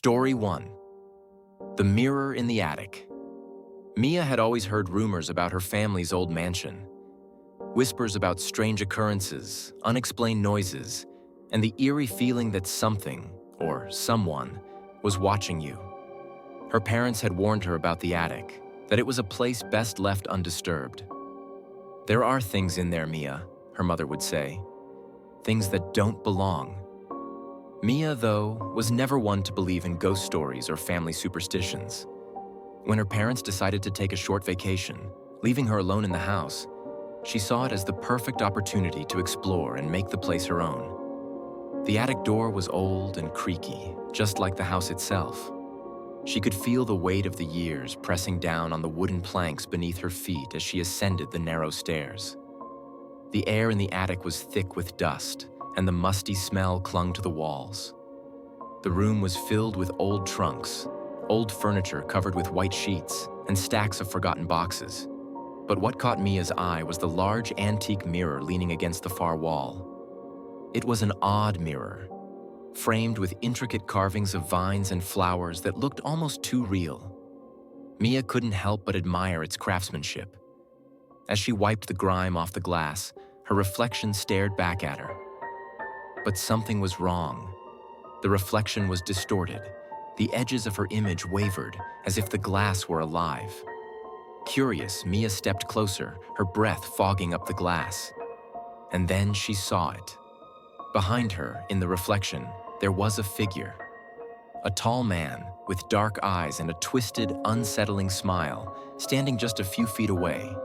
Story 1. The Mirror in the Attic. Mia had always heard rumors about her family's old mansion. Whispers about strange occurrences, unexplained noises, and the eerie feeling that something, or someone, was watching you. Her parents had warned her about the attic, that it was a place best left undisturbed. "There are things in there, Mia," her mother would say. "Things that don't belong." Mia, though, was never one to believe in ghost stories or family superstitions. When her parents decided to take a short vacation, leaving her alone in the house, she saw it as the perfect opportunity to explore and make the place her own. The attic door was old and creaky, just like the house itself. She could feel the weight of the years pressing down on the wooden planks beneath her feet as she ascended the narrow stairs. The air in the attic was thick with dust, and the musty smell clung to the walls. The room was filled with old trunks, old furniture covered with white sheets, and stacks of forgotten boxes. But what caught Mia's eye was the large antique mirror leaning against the far wall. It was an odd mirror, framed with intricate carvings of vines and flowers that looked almost too real. Mia couldn't help but admire its craftsmanship. As she wiped the grime off the glass, her reflection stared back at her. But something was wrong. The reflection was distorted. The edges of her image wavered, as if the glass were alive. Curious, Mia stepped closer, her breath fogging up the glass. And then she saw it. Behind her, in the reflection, there was a figure. A tall man, with dark eyes and a twisted, unsettling smile, standing just a few feet away.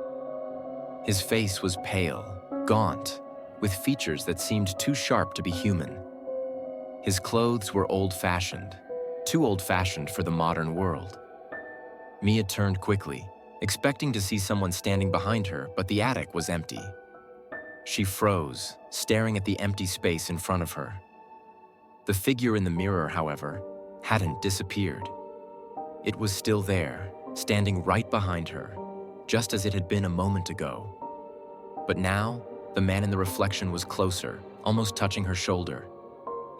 His face was pale, gaunt, with features that seemed too sharp to be human. His clothes were old-fashioned, too old-fashioned for the modern world. Mia turned quickly, expecting to see someone standing behind her, but the attic was empty. She froze, staring at the empty space in front of her. The figure in the mirror, however, hadn't disappeared. It was still there, standing right behind her, just as it had been a moment ago. But now, the man in the reflection was closer, almost touching her shoulder.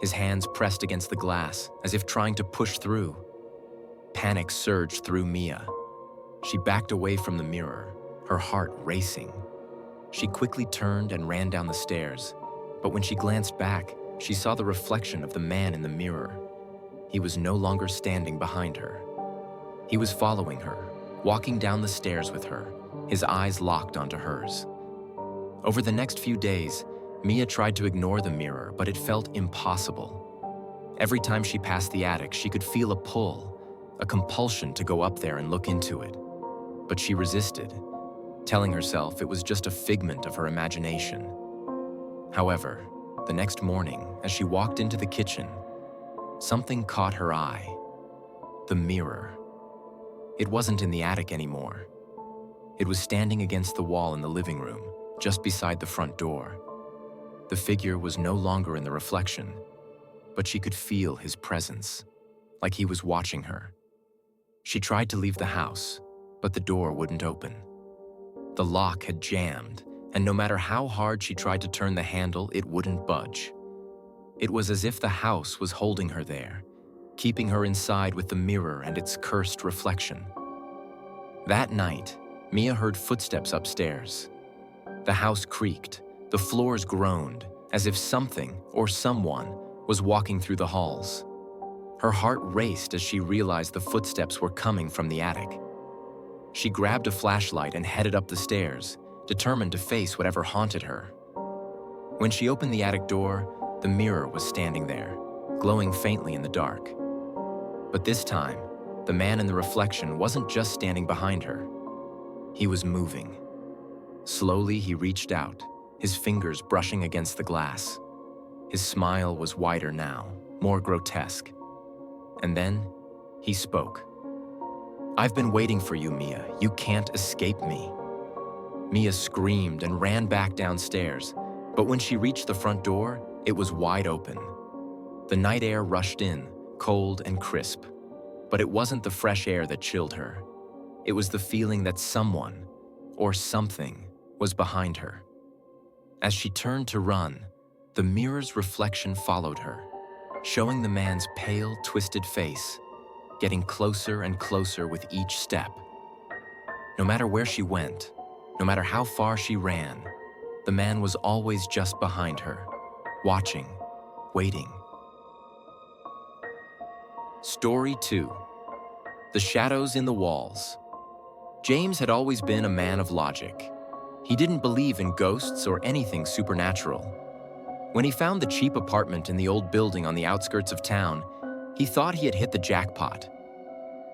His hands pressed against the glass, as if trying to push through. Panic surged through Mia. She backed away from the mirror, her heart racing. She quickly turned and ran down the stairs, but when she glanced back, she saw the reflection of the man in the mirror. He was no longer standing behind her. He was following her, walking down the stairs with her, his eyes locked onto hers. Over the next few days, Mia tried to ignore the mirror, but it felt impossible. Every time she passed the attic, she could feel a pull, a compulsion to go up there and look into it. But she resisted, telling herself it was just a figment of her imagination. However, the next morning, as she walked into the kitchen, something caught her eye. The mirror. It wasn't in the attic anymore. It was standing against the wall in the living room, just beside the front door. The figure was no longer in the reflection, but she could feel his presence, like he was watching her. She tried to leave the house, but the door wouldn't open. The lock had jammed, and no matter how hard she tried to turn the handle, it wouldn't budge. It was as if the house was holding her there, keeping her inside with the mirror and its cursed reflection. That night, Mia heard footsteps upstairs. The house creaked, the floors groaned, as if something or someone was walking through the halls. Her heart raced as she realized the footsteps were coming from the attic. She grabbed a flashlight and headed up the stairs, determined to face whatever haunted her. When she opened the attic door, the mirror was standing there, glowing faintly in the dark. But this time, the man in the reflection wasn't just standing behind her. He was moving. Slowly, he reached out, his fingers brushing against the glass. His smile was wider now, more grotesque. And then, he spoke. "I've been waiting for you, Mia. You can't escape me." Mia screamed and ran back downstairs, but when she reached the front door, it was wide open. The night air rushed in, cold and crisp. But it wasn't the fresh air that chilled her. It was the feeling that someone, or something, was behind her. As she turned to run, the mirror's reflection followed her. showing the man's pale, twisted face, getting closer and closer with each step. No matter where she went, no matter how far she ran, the man was always just behind her, watching, waiting. Story 2. The Shadows in the Walls. James had always been a man of logic. He didn't believe in ghosts or anything supernatural. When he found the cheap apartment in the old building on the outskirts of town, he thought he had hit the jackpot.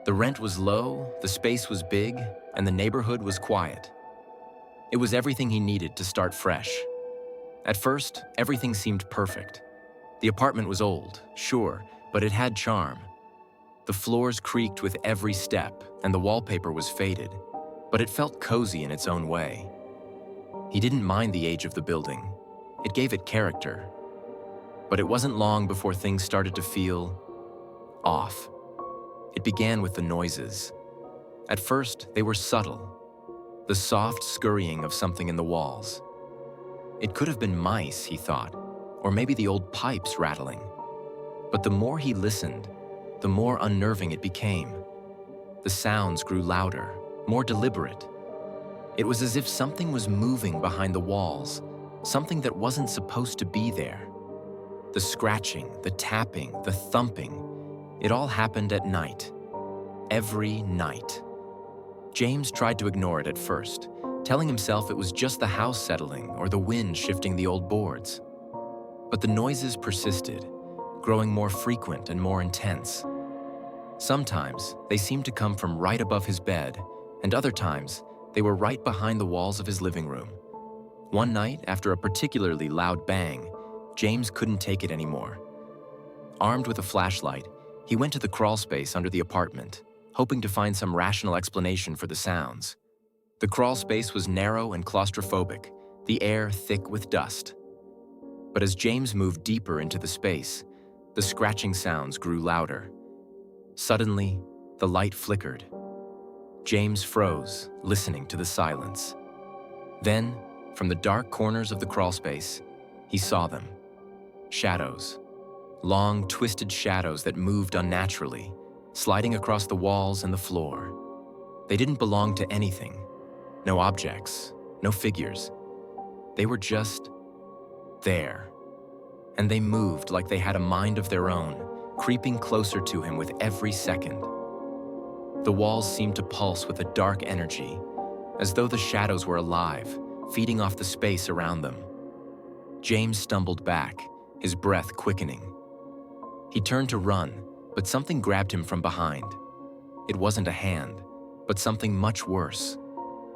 The rent was low, the space was big, and the neighborhood was quiet. It was everything he needed to start fresh. At first, everything seemed perfect. The apartment was old, sure, but it had charm. The floors creaked with every step, and the wallpaper was faded, but it felt cozy in its own way. He didn't mind the age of the building. It gave it character. But it wasn't long before things started to feel off. It began with the noises. At first, they were subtle. The soft scurrying of something in the walls. It could have been mice, he thought, or maybe the old pipes rattling. But the more he listened, the more unnerving it became. The sounds grew louder, more deliberate. It was as if something was moving behind the walls, something that wasn't supposed to be there. The scratching, the tapping, the thumping, it all happened at night. Every night. James tried to ignore it at first, telling himself it was just the house settling or the wind shifting the old boards. But the noises persisted, growing more frequent and more intense. Sometimes they seemed to come from right above his bed, and other times they were right behind the walls of his living room. One night, after a particularly loud bang, James couldn't take it anymore. Armed with a flashlight, he went to the crawl space under the apartment, hoping to find some rational explanation for the sounds. The crawl space was narrow and claustrophobic, the air thick with dust. But as James moved deeper into the space, the scratching sounds grew louder. Suddenly, the light flickered. James froze, listening to the silence. Then, from the dark corners of the crawlspace, he saw them. Shadows. Long, twisted shadows that moved unnaturally, sliding across the walls and the floor. They didn't belong to anything. No objects, no figures. They were just there. And they moved like they had a mind of their own, creeping closer to him with every second. The walls seemed to pulse with a dark energy, as though the shadows were alive, feeding off the space around them. James stumbled back, his breath quickening. He turned to run, but something grabbed him from behind. It wasn't a hand, but something much worse.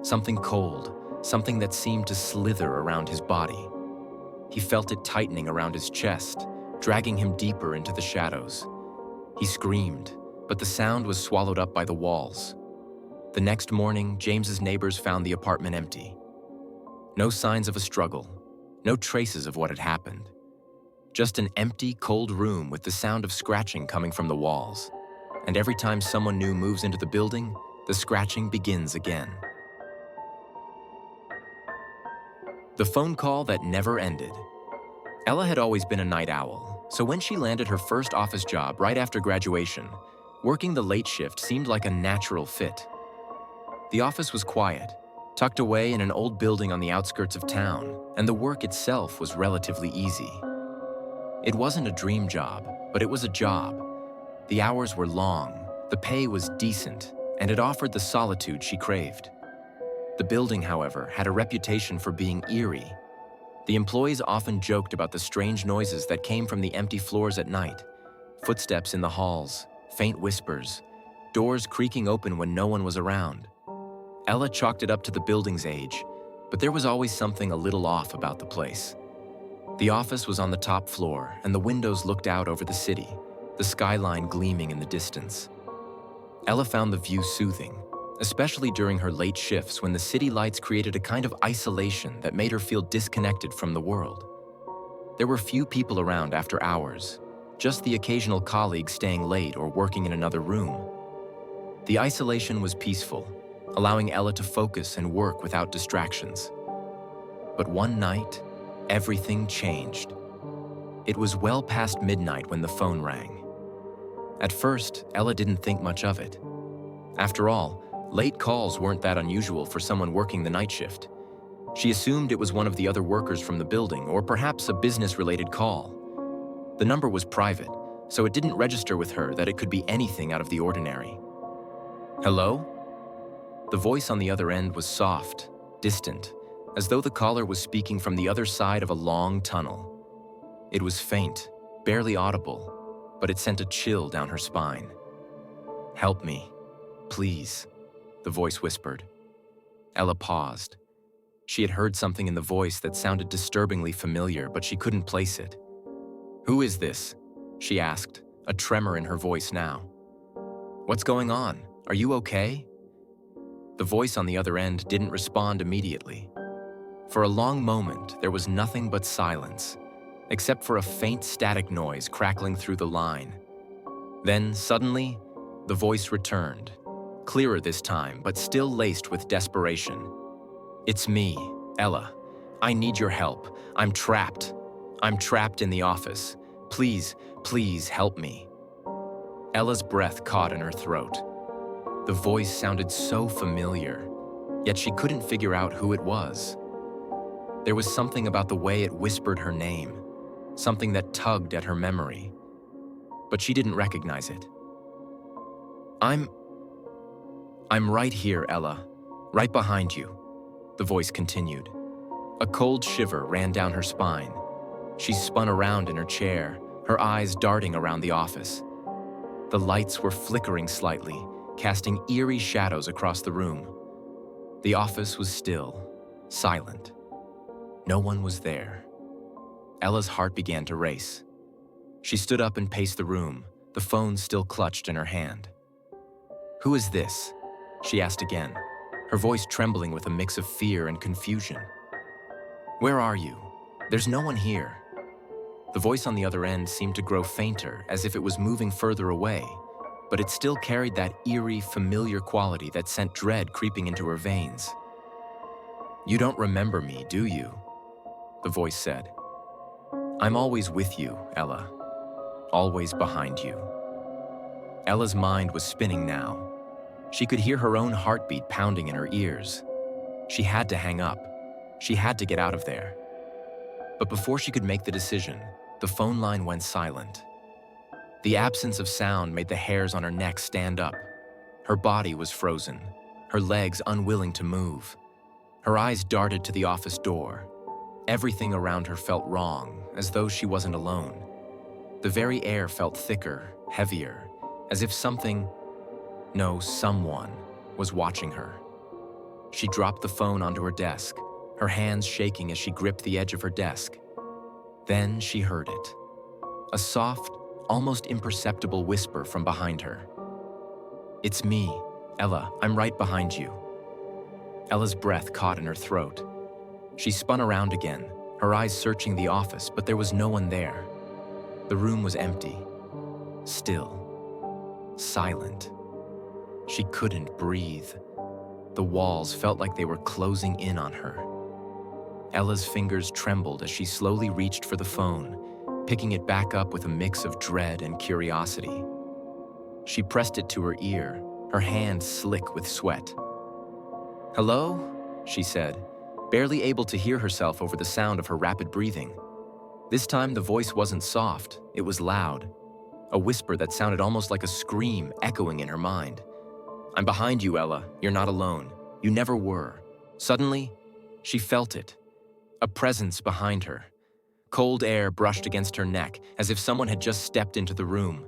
Something cold, something that seemed to slither around his body. He felt it tightening around his chest, dragging him deeper into the shadows. He screamed, but the sound was swallowed up by the walls. The next morning, James's neighbors found the apartment empty. No signs of a struggle, no traces of what had happened. Just an empty, cold room with the sound of scratching coming from the walls. And every time someone new moves into the building, the scratching begins again. The phone call that never ended. Ella had always been a night owl, so when she landed her first office job right after graduation, working the late shift seemed like a natural fit. The office was quiet, tucked away in an old building on the outskirts of town, and the work itself was relatively easy. It wasn't a dream job, but it was a job. The hours were long, the pay was decent, and it offered the solitude she craved. The building, however, had a reputation for being eerie. The employees often joked about the strange noises that came from the empty floors at night. Footsteps in the halls, faint whispers, doors creaking open when no one was around. Ella chalked it up to the building's age, but there was always something a little off about the place. The office was on the top floor, and the windows looked out over the city, the skyline gleaming in the distance. Ella found the view soothing, especially during her late shifts when the city lights created a kind of isolation that made her feel disconnected from the world. There were few people around after hours, just the occasional colleague staying late or working in another room. The isolation was peaceful, allowing Ella to focus and work without distractions. But one night, everything changed. It was well past midnight when the phone rang. At first, Ella didn't think much of it. After all, late calls weren't that unusual for someone working the night shift. She assumed it was one of the other workers from the building, or perhaps a business-related call. The number was private, so it didn't register with her that it could be anything out of the ordinary. Hello? The voice on the other end was soft, distant, as though the caller was speaking from the other side of a long tunnel. It was faint, barely audible, but it sent a chill down her spine. "Help me, please," the voice whispered. Ella paused. She had heard something in the voice that sounded disturbingly familiar, but she couldn't place it. "Who is this?" she asked, a tremor in her voice now. "What's going on? Are you okay?" The voice on the other end didn't respond immediately. For a long moment, there was nothing but silence, except for a faint static noise crackling through the line. Then, suddenly, the voice returned, clearer this time, but still laced with desperation. "It's me, Ella. I need your help. I'm trapped. I'm trapped in the office. Please, please help me." Ella's breath caught in her throat. The voice sounded so familiar, yet she couldn't figure out who it was. There was something about the way it whispered her name, something that tugged at her memory, but she didn't recognize it. I'm right here, Ella, right behind you," the voice continued. A cold shiver ran down her spine. She spun around in her chair, her eyes darting around the office. The lights were flickering slightly, casting eerie shadows across the room. The office was still, silent. No one was there. Ella's heart began to race. She stood up and paced the room, the phone still clutched in her hand. "Who is this?" she asked again, her voice trembling with a mix of fear and confusion. "Where are you? There's no one here." The voice on the other end seemed to grow fainter, as if it was moving further away, but it still carried that eerie, familiar quality that sent dread creeping into her veins. "You don't remember me, do you?" the voice said. "I'm always with you, Ella. Always behind you." Ella's mind was spinning now. She could hear her own heartbeat pounding in her ears. She had to hang up. She had to get out of there. But before she could make the decision, the phone line went silent. The absence of sound made the hairs on her neck stand up. Her body was frozen, her legs unwilling to move. Her eyes darted to the office door. Everything around her felt wrong, as though she wasn't alone. The very air felt thicker, heavier, as if someone was watching her. She dropped the phone onto her desk, her hands shaking as she gripped the edge of her desk. Then she heard it. A soft, almost imperceptible whisper from behind her. "It's me, Ella. I'm right behind you." Ella's breath caught in her throat. She spun around again, her eyes searching the office, but there was no one there. The room was empty, still, silent. She couldn't breathe. The walls felt like they were closing in on her. Ella's fingers trembled as she slowly reached for the phone, picking it back up with a mix of dread and curiosity. She pressed it to her ear, her hand slick with sweat. "Hello?" she said, barely able to hear herself over the sound of her rapid breathing. This time the voice wasn't soft, it was loud, a whisper that sounded almost like a scream echoing in her mind. "I'm behind you, Ella. You're not alone. You never were." Suddenly, she felt it, a presence behind her. Cold air brushed against her neck, as if someone had just stepped into the room.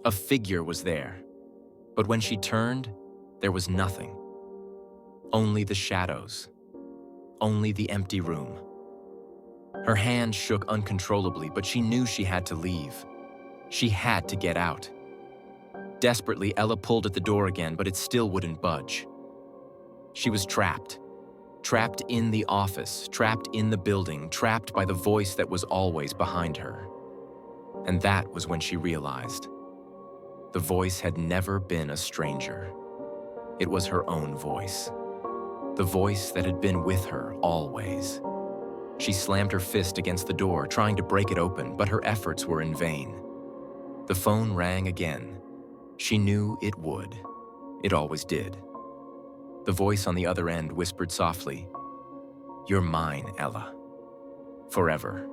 A figure was there, but when she turned, there was nothing. Only the shadows. Only the empty room. Her hand shook uncontrollably, but she knew she had to leave. She had to get out. Desperately, Ella pulled at the door again, but it still wouldn't budge. She was trapped. Trapped in the office, trapped in the building, trapped by the voice that was always behind her. And that was when she realized. The voice had never been a stranger. It was her own voice. The voice that had been with her always. She slammed her fist against the door, trying to break it open, but her efforts were in vain. The phone rang again. She knew it would. It always did. The voice on the other end whispered softly, "You're mine, Ella. Forever."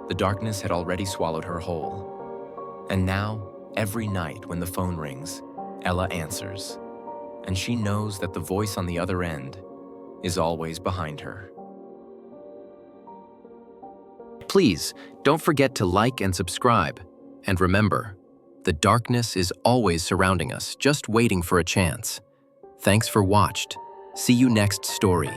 The darkness had already swallowed her whole. And now, every night when the phone rings, Ella answers, and she knows that the voice on the other end is always behind her. Please, don't forget to like and subscribe. And remember, the darkness is always surrounding us, just waiting for a chance. Thanks for watched. See you next story.